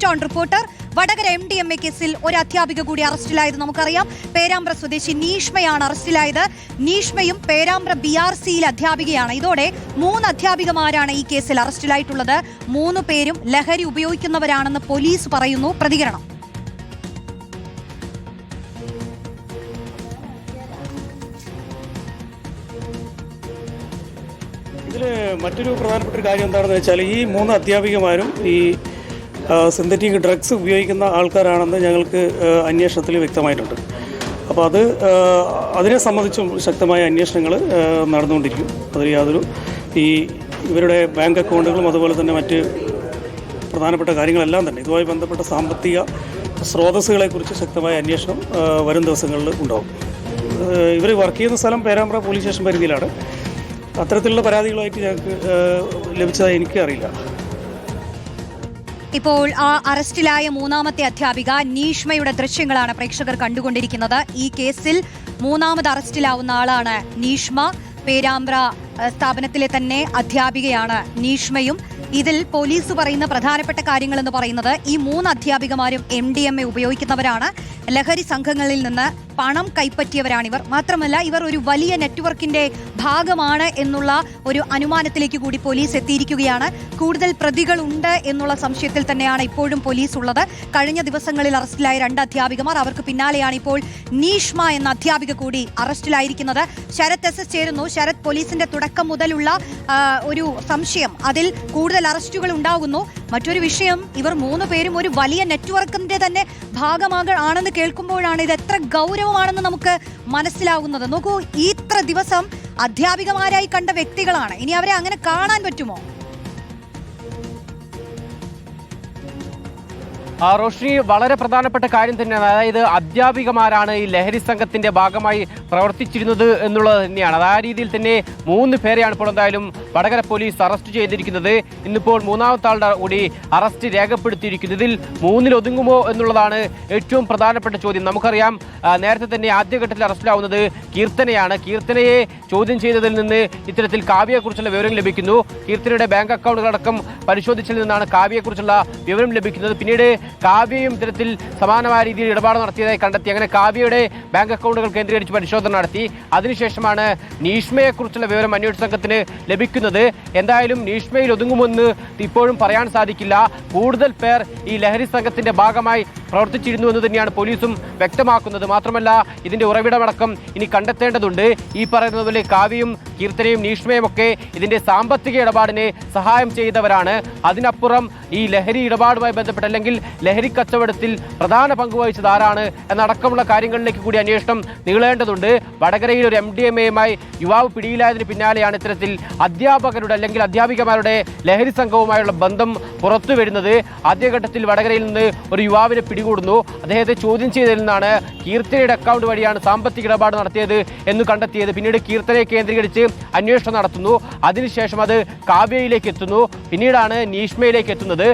On reporter Vadakara MDMA കേസിൽ ഒരു അധ്യാപിക കൂടി അറസ്റ്റിലായത് നമുക്കറിയാം. പേരാമ്പ്ര സ്വദേശി നീഷ്മയാണ് അറസ്റ്റിലായത്. നീഷ്മയും പേരാമ്പ്ര BRCയിലെ അധ്യാപികയാണ്. ഇതോടെ 3 അധ്യാപികമാരാണ് ഈ കേസിൽ അറസ്റ്റിലായിട്ടുള്ളത്. 3 പേരും ലഹരി ഉപയോഗിക്കുന്നവരാണെന്ന് പോലീസ് പറയുന്നു. പ്രതികരണം. ഇതിൽ മറ്റൊരു പ്രധാനപ്പെട്ട ഒരു കാര്യം എന്താണെന്ന് വെച്ചാൽ ഈ 3 അധ്യാപികമാരും ഈ സിന്തറ്റിക് ഡ്രഗ്സ് ഉപയോഗിക്കുന്ന ആൾക്കാരാണെന്ന് ഞങ്ങൾക്ക് അന്വേഷണത്തിൽ വ്യക്തമായിട്ടുണ്ട്. അപ്പോൾ അതിനെ സംബന്ധിച്ചും ശക്തമായ അന്വേഷണങ്ങൾ നടന്നുകൊണ്ടിരിക്കും. അതിൽ യാതൊരു ഇവരുടെ ബാങ്ക് അക്കൗണ്ടുകളും അതുപോലെ തന്നെ മറ്റ് പ്രധാനപ്പെട്ട കാര്യങ്ങളെല്ലാം തന്നെ ഇതുമായി ബന്ധപ്പെട്ട സാമ്പത്തിക സ്രോതസ്സുകളെക്കുറിച്ച് ശക്തമായ അന്വേഷണം വരും ദിവസങ്ങളിൽ ഉണ്ടാവും. ഇവർ വർക്ക് ചെയ്യുന്ന സ്ഥലം പേരാമ്പ്ര പോലീസ് സ്റ്റേഷൻ പരിധിയിലാണ്. അത്തരത്തിലുള്ള പരാതികളുമായിട്ട് ഞങ്ങൾക്ക് ലഭിച്ചതായി എനിക്ക് അറിയില്ല. ഇപ്പോൾ ആ അറസ്റ്റിലായ 3ാമത്തെ അധ്യാപിക നീഷ്മയുടെ ദൃശ്യങ്ങളാണ് പ്രേക്ഷകർ കണ്ടുകൊണ്ടിരിക്കുന്നത്. ഈ കേസിൽ 3ാമത് അറസ്റ്റിലാവുന്ന ആളാണ് നീഷ്മ. പേരാമ്പ്ര സ്ഥാപനത്തിലെ തന്നെ അധ്യാപികയാണ് നീഷ്മയും. ഇതിൽ പോലീസ് പറയുന്ന പ്രധാനപ്പെട്ട കാര്യങ്ങൾ എന്ന് പറയുന്നത് ഈ 3 അധ്യാപികമാരും MDMA ഉപയോഗിക്കുന്നവരാണ്. ലഹരി സംഘങ്ങളിൽ നിന്ന് പണം കൈപ്പറ്റിയവരാണിവർ. മാത്രമല്ല ഇവർ ഒരു വലിയ നെറ്റ്വർക്കിന്റെ ഭാഗമാണ് എന്നുള്ള ഒരു അനുമാനത്തിലേക്ക് കൂടി പോലീസ് എത്തിയിരിക്കുകയാണ്. കൂടുതൽ പ്രതികളുണ്ട് എന്നുള്ള സംശയത്തിൽ തന്നെയാണ് ഇപ്പോഴും പോലീസ് ഉള്ളത്. കഴിഞ്ഞ ദിവസങ്ങളിൽ അറസ്റ്റിലായ 2 അധ്യാപികമാർ, അവർക്ക് പിന്നാലെയാണ് ഇപ്പോൾ നീഷ്മ എന്ന അധ്യാപിക കൂടി അറസ്റ്റിലായിരിക്കുന്നത്. ശരത് SS ചേരുന്നു. ശരത്, പോലീസിന്റെ തുടക്കം മുതലുള്ള ഒരു സംശയം, അതിൽ കൂടുതൽ അറസ്റ്റുകൾ ഉണ്ടാകുന്നു. മറ്റൊരു വിഷയം, ഇവർ 3 പേരും ഒരു വലിയ നെറ്റ്വർക്കിന്റെ തന്നെ ഭാഗമാണെന്ന് കേൾക്കുമ്പോഴാണ് ഇത് എത്ര ഗൗരവമാണെന്ന് നമുക്ക് മനസ്സിലാകുന്നത്. നോക്കൂ, ഇത്ര ദിവസം അധ്യാപികമാരായി കണ്ട വ്യക്തികളാണ്. ഇനി അവരെ അങ്ങനെ കാണാൻ പറ്റുമോ? റോഷ്നി, വളരെ പ്രധാനപ്പെട്ട കാര്യം തന്നെയാണ്. അതായത് അധ്യാപികമാരാണ് ഈ ലഹരി സംഘത്തിന്റെ ഭാഗമായി പ്രവർത്തിച്ചിരുന്നത് എന്നുള്ളത് തന്നെയാണ്. ആ രീതിയിൽ തന്നെ 3 പേരെയാണ് ഇപ്പോൾ എന്തായാലും വടകര പോലീസ് അറസ്റ്റ് ചെയ്തിരിക്കുന്നത്. ഇന്നിപ്പോൾ 3ാമത്തെ ആളുടെ കൂടി അറസ്റ്റ് രേഖപ്പെടുത്തിയിരിക്കുന്നത്. ഇതിൽ 3-ൽ ഒതുങ്ങുമോ എന്നുള്ളതാണ് ഏറ്റവും പ്രധാനപ്പെട്ട ചോദ്യം. നമുക്കറിയാം, നേരത്തെ തന്നെ ആദ്യഘട്ടത്തിൽ അറസ്റ്റിലാവുന്നത് കീർത്തനയാണ്. കീർത്തനയെ ചോദ്യം ചെയ്തതിൽ നിന്ന് ഇത്തരത്തിൽ കാവ്യയെക്കുറിച്ചുള്ള വിവരം ലഭിക്കുന്നു. കീർത്തനയുടെ ബാങ്ക് അക്കൗണ്ടുകളടക്കം പരിശോധിച്ചതിൽ നിന്നാണ് കാവ്യയെക്കുറിച്ചുള്ള വിവരം ലഭിക്കുന്നത്. പിന്നീട് കാവ്യയും ഇത്തരത്തിൽ സമാനമായ രീതിയിൽ ഇടപാട് നടത്തിയതായി കണ്ടെത്തി. അങ്ങനെ കാവ്യയുടെ ബാങ്ക് അക്കൗണ്ടുകൾ കേന്ദ്രീകരിച്ച് പരിശോധന നടത്തി. അതിനുശേഷമാണ് നീഷ്മയെക്കുറിച്ചുള്ള വിവരം അന്വേഷണ സംഘത്തിന് ലഭിക്കുന്നത്. എന്തായാലും നീഷ്മയിൽ ഒതുങ്ങുമെന്ന് ഇപ്പോഴും പറയാൻ സാധിക്കില്ല. കൂടുതൽ പേർ ഈ ലഹരി സംഘത്തിന്റെ ഭാഗമായി പ്രവർത്തിച്ചിരുന്നു എന്ന് തന്നെയാണ് പോലീസും വ്യക്തമാക്കുന്നത്. മാത്രമല്ല ഇതിന്റെ ഉറവിടമടക്കം ഇനി കണ്ടെത്തേണ്ടതുണ്ട്. ഈ പറയുന്നത് പോലെ കാവ്യയും കീർത്തനയും നീഷ്മയും ഒക്കെ ഇതിന്റെ സാമ്പത്തിക ഇടപാടിന് സഹായം ചെയ്തവരാണ്. അതിനപ്പുറം ഈ ലഹരി ഇടപാടുമായി ബന്ധപ്പെട്ട് അല്ലെങ്കിൽ ലഹരി കച്ചവടത്തിൽ പ്രധാന പങ്ക് വഹിച്ചത് ആരാണ് എന്നടക്കമുള്ള കാര്യങ്ങളിലേക്ക് കൂടി അന്വേഷണം നീളേണ്ടതുണ്ട്. വടകരയിൽ ഒരു MDMAയുമായി യുവാവ് പിടിയിലായതിന് പിന്നാലെയാണ് ഇത്തരത്തിൽ അധ്യാപകരുടെ അല്ലെങ്കിൽ അധ്യാപികമാരുടെ ലഹരി സംഘവുമായുള്ള ബന്ധം പുറത്തു വരുന്നത്. ആദ്യഘട്ടത്തിൽ വടകരയിൽ നിന്ന് ഒരു യുവാവിനെ പിടികൂടുന്നു. അദ്ദേഹത്തെ ചോദ്യം ചെയ്തതിൽ നിന്നാണ് കീർത്തനയുടെ അക്കൗണ്ട് വഴിയാണ് സാമ്പത്തിക ഇടപാട് നടത്തിയത് എന്ന് കണ്ടെത്തിയത്. പിന്നീട് കീർത്തനയെ കേന്ദ്രീകരിച്ച് അന്വേഷണം നടത്തുന്നു. അതിനുശേഷം അത് കാവ്യയിലേക്ക് എത്തുന്നു. പിന്നീടാണ് നീഷ്മയിലേക്ക് എത്തുന്നത്.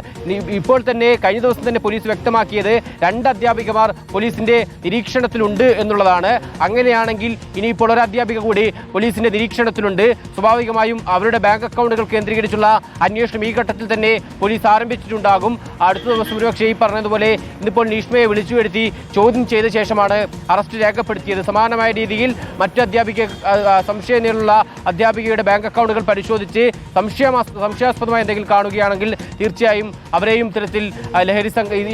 ഇപ്പോൾ തന്നെ കഴിഞ്ഞ ദിവസം തന്നെ പോലീസ് വ്യക്തമാക്കിയത് 2 അധ്യാപികമാർ പോലീസിന്റെ നിരീക്ഷണത്തിലുണ്ട് എന്നുള്ളതാണ്. അങ്ങനെയാണെങ്കിൽ ഇനിയിപ്പോൾ ഒരു അധ്യാപിക കൂടി പോലീസിന്റെ നിരീക്ഷണത്തിലുണ്ട്. സ്വാഭാവികമായും അവരുടെ ബാങ്ക് അക്കൗണ്ടുകൾ കേന്ദ്രീകരിച്ചുള്ള അന്വേഷണം ഈ ഘട്ടത്തിൽ തന്നെ പോലീസ് ആരംഭിച്ചിട്ടുണ്ടാകും. അടുത്ത ദിവസം ഒരുപക്ഷെ ഈ പറഞ്ഞതുപോലെ ഇന്നിപ്പോൾ നീഷ്മയെ വിളിച്ചു വരുത്തി ചോദ്യം ചെയ്ത ശേഷമാണ് അറസ്റ്റ് രേഖപ്പെടുത്തിയത്. സമാനമായ രീതിയിൽ മറ്റു സംശയനിലുള്ള അധ്യാപികയുടെ ബാങ്ക് അക്കൗണ്ടുകൾ പരിശോധിച്ച് സംശയാസ്പദമായ എന്തെങ്കിലും കാണുകയാണെങ്കിൽ തീർച്ചയായും അവരെയും ഇത്തരത്തിൽ ലഹരി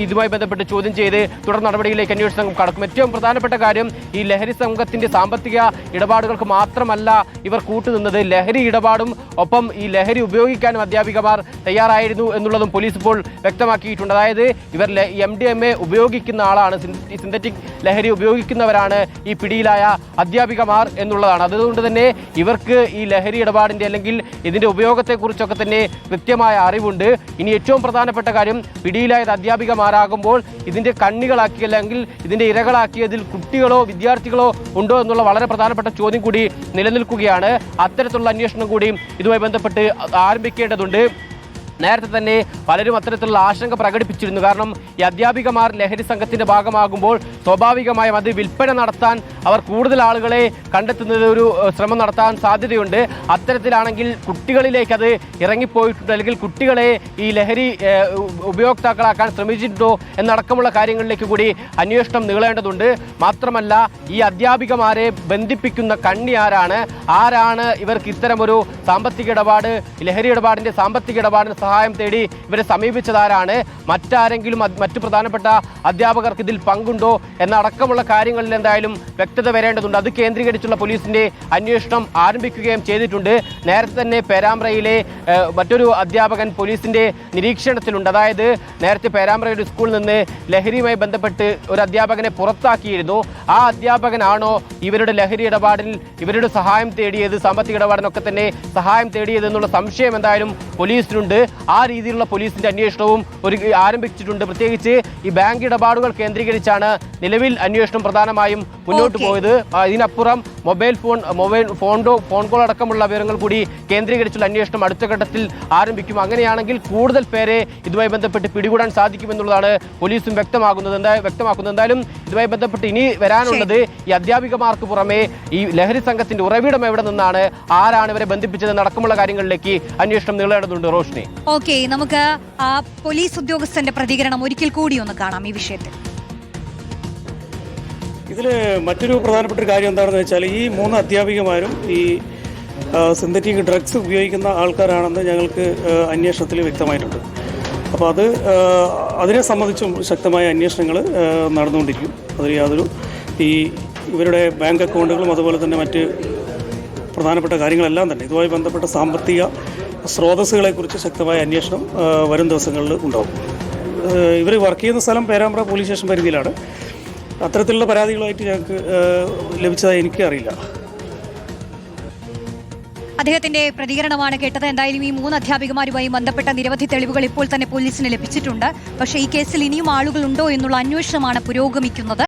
ഇതുമായി ബന്ധപ്പെട്ട് ചോദ്യം ചെയ്ത് തുടർ നടപടിയിലേക്ക് അന്വേഷണ സംഘം കടക്കും. ഏറ്റവും പ്രധാനപ്പെട്ട കാര്യം, ഈ ലഹരി സംഘത്തിന്റെ സാമ്പത്തിക ഇടപാടുകൾക്ക് മാത്രമല്ല ഇവർ കൂട്ടുനിന്നത്, ലഹരി ഇടപാടും ഒപ്പം ഈ ലഹരി ഉപയോഗിക്കാനും അധ്യാപികമാർ തയ്യാറായിരുന്നു എന്നുള്ളതും പോലീസ് ഇപ്പോൾ വ്യക്തമാക്കിയിട്ടുണ്ട്. അതായത് ഇവർ MDMA ഉപയോഗിക്കുന്ന ആളാണ്, സിന്തറ്റിക് ലഹരി ഉപയോഗിക്കുന്നവരാണ് ഈ പിടിയിലായ അധ്യാപികമാർ എന്നുള്ളതാണ്. അതുകൊണ്ട് തന്നെ ഇവർക്ക് ഈ ലഹരി ഇടപാടിന്റെ അല്ലെങ്കിൽ ഇതിന്റെ ഉപയോഗത്തെക്കുറിച്ചൊക്കെ തന്നെ കൃത്യമായ അറിവുണ്ട്. ഇനി ഏറ്റവും പ്രധാനപ്പെട്ട കാര്യം, പിടിയിലായത് അധ്യാപികമാരാകുമ്പോൾ ഇതിന്റെ കണ്ണികളാക്കി അല്ലെങ്കിൽ ഇതിന്റെ ഇരകളാക്കിയതിൽ കുട്ടികളോ വിദ്യാർത്ഥികളോ ഉണ്ടോ എന്നുള്ള വളരെ പ്രധാനപ്പെട്ട ചോദ്യം കൂടി നിലനിൽക്കുകയാണ്. അത്തരത്തിലുള്ള അന്വേഷണം കൂടി ഇതുമായി ബന്ധപ്പെട്ട് ആരംഭിക്കേണ്ടതുണ്ട്. നേരത്തെ തന്നെ പലരും അത്തരത്തിലുള്ള ആശങ്ക പ്രകടിപ്പിച്ചിരുന്നു. കാരണം ഈ അധ്യാപികമാർ ലഹരി സംഘത്തിന്റെ ഭാഗമാകുമ്പോൾ സ്വാഭാവികമായും അത് വിൽപ്പന നടത്താൻ അവർ കൂടുതൽ ആളുകളെ കണ്ടെത്തുന്നത് ഒരു ശ്രമം നടത്താൻ സാധ്യതയുണ്ട്. അത്തരത്തിലാണെങ്കിൽ കുട്ടികളിലേക്ക് അത് ഇറങ്ങിപ്പോയിട്ടുണ്ട്, അല്ലെങ്കിൽ കുട്ടികളെ ഈ ലഹരി ഉപയോക്താക്കളാക്കാൻ ശ്രമിച്ചിട്ടുണ്ടോ എന്നടക്കമുള്ള കാര്യങ്ങളിലേക്ക് കൂടി അന്വേഷണം നീളേണ്ടതുണ്ട്. മാത്രമല്ല, ഈ അധ്യാപികമാരെ ബന്ധിപ്പിക്കുന്ന കണ്ണി ആരാണ് ഇവർക്ക് ഇത്തരമൊരു സാമ്പത്തിക ഇടപാട്, ലഹരി ഇടപാടിന്റെ സാമ്പത്തിക ഇടപാടിന് സഹായം തേടി ഇവരെ സമീപിച്ചതാരാണ്, മറ്റാരെങ്കിലും മറ്റു പ്രധാനപ്പെട്ട അധ്യാപകർക്ക് ഇതിൽ പങ്കുണ്ടോ എന്നടക്കമുള്ള കാര്യങ്ങളിൽ എന്തായാലും വ്യക്തത വരേണ്ടതുണ്ട്. അത് കേന്ദ്രീകരിച്ചുള്ള പോലീസിന്റെ അന്വേഷണം ആരംഭിക്കുകയും ചെയ്തിട്ടുണ്ട്. നേരത്തെ തന്നെ പേരാമ്പ്രയിലെ മറ്റൊരു അധ്യാപകൻ പോലീസിന്റെ നിരീക്ഷണത്തിലുണ്ട്. അതായത് നേരത്തെ പേരാമ്പ്രയുടെ സ്കൂളിൽ നിന്ന് ലഹരിയുമായി ബന്ധപ്പെട്ട് ഒരു അധ്യാപകനെ പുറത്താക്കിയിരുന്നു. ആ അധ്യാപകനാണോ ഇവരുടെ ലഹരി ഇടപാടിൽ ഇവരുടെ സഹായം തേടിയത്, സാമ്പത്തിക ഇടപാടിനൊക്കെ തന്നെ സഹായം തേടിയത് എന്നുള്ള സംശയം എന്തായാലും പോലീസിനുണ്ട്. ആ രീതിയിലുള്ള പോലീസിന്റെ അന്വേഷണവും ആരംഭിച്ചിട്ടുണ്ട്. പ്രത്യേകിച്ച് ഈ ബാങ്ക് ഇടപാടുകൾ കേന്ദ്രീകരിച്ചാണ് നിലവിൽ അന്വേഷണം പ്രധാനമായും മുന്നോട്ട് പോയത്. ഇതിനപ്പുറം മൊബൈൽ ഫോൺ കോൾ അടക്കമുള്ള വിവരങ്ങൾ കൂടി കേന്ദ്രീകരിച്ചുള്ള അന്വേഷണം അടുത്ത ഘട്ടത്തിൽ ആരംഭിക്കും. അങ്ങനെയാണെങ്കിൽ കൂടുതൽ പേരെ ഇതുമായി ബന്ധപ്പെട്ട് പിടികൂടാൻ സാധിക്കുമെന്നുള്ളതാണ് പോലീസും വ്യക്തമാക്കുന്നത്. എന്തായാലും ഇതുമായി ബന്ധപ്പെട്ട് ഇനി വരാനുള്ളത് ഈ അധ്യാപികമാർക്ക് പുറമെ ഈ ലഹരി സംഘത്തിന്റെ ഉറവിടം എവിടെ നിന്നാണ്, ആരാണ് ഇവരെ ബന്ധിപ്പിച്ചത് നടക്കമുള്ള കാര്യങ്ങളിലേക്ക് അന്വേഷണം നീളേണ്ടതുണ്ട്. റോഷ്നി, ഓക്കെ, നമുക്ക് ആ പോലീസ് ഉദ്യോഗസ്ഥന്റെ പ്രതികരണം ഒരിക്കൽ കൂടി ഒന്ന് കാണാം ഈ വിഷയത്തിൽ. ഇതിൽ മറ്റൊരു പ്രധാനപ്പെട്ട ഒരു കാര്യം എന്താണെന്ന് വെച്ചാൽ ഈ 3 അധ്യാപികമാരും ഈ സിന്തറ്റിക് ഡ്രഗ്സ് ഉപയോഗിക്കുന്ന ആൾക്കാരാണെന്ന് ഞങ്ങൾക്ക് അന്വേഷണത്തിൽ വ്യക്തമായിട്ടുണ്ട്. അപ്പോൾ അതിനെ സംബന്ധിച്ചും ശക്തമായ അന്വേഷണങ്ങൾ നടന്നുകൊണ്ടിരിക്കും. അതിൽ യാതൊരു ഇവരുടെ ബാങ്ക് അക്കൗണ്ടുകളും അതുപോലെ തന്നെ മറ്റ് പ്രധാനപ്പെട്ട കാര്യങ്ങളെല്ലാം തന്നെ ഇതുമായി ബന്ധപ്പെട്ട സാമ്പത്തിക സ്രോതസ്സുകളെക്കുറിച്ച് ശക്തമായ അന്വേഷണം വരും ദിവസങ്ങളിൽ ഉണ്ടാവും. ഇവർ വർക്ക് ചെയ്യുന്ന സ്ഥലം പേരാമ്പ്ര പോലീസ് സ്റ്റേഷൻ പരിധിയിലാണ്. അത്തരത്തിലുള്ള പരാതികളായിട്ട് ഞങ്ങൾക്ക് ലഭിച്ചതായി എനിക്ക് അറിയില്ല. അദ്ദേഹത്തിന്റെ പ്രതികരണമാണ് കേട്ടത്. എന്തായാലും ഈ 3 അധ്യാപികമാരുമായി ബന്ധപ്പെട്ട നിരവധി തെളിവുകൾ ഇപ്പോൾ തന്നെ പോലീസിന് ലഭിച്ചിട്ടുണ്ട്. പക്ഷേ ഈ കേസിൽ ഇനിയും ആളുകൾ ഉണ്ടോ എന്നുള്ള അന്വേഷണമാണ് പുരോഗമിക്കുന്നത്.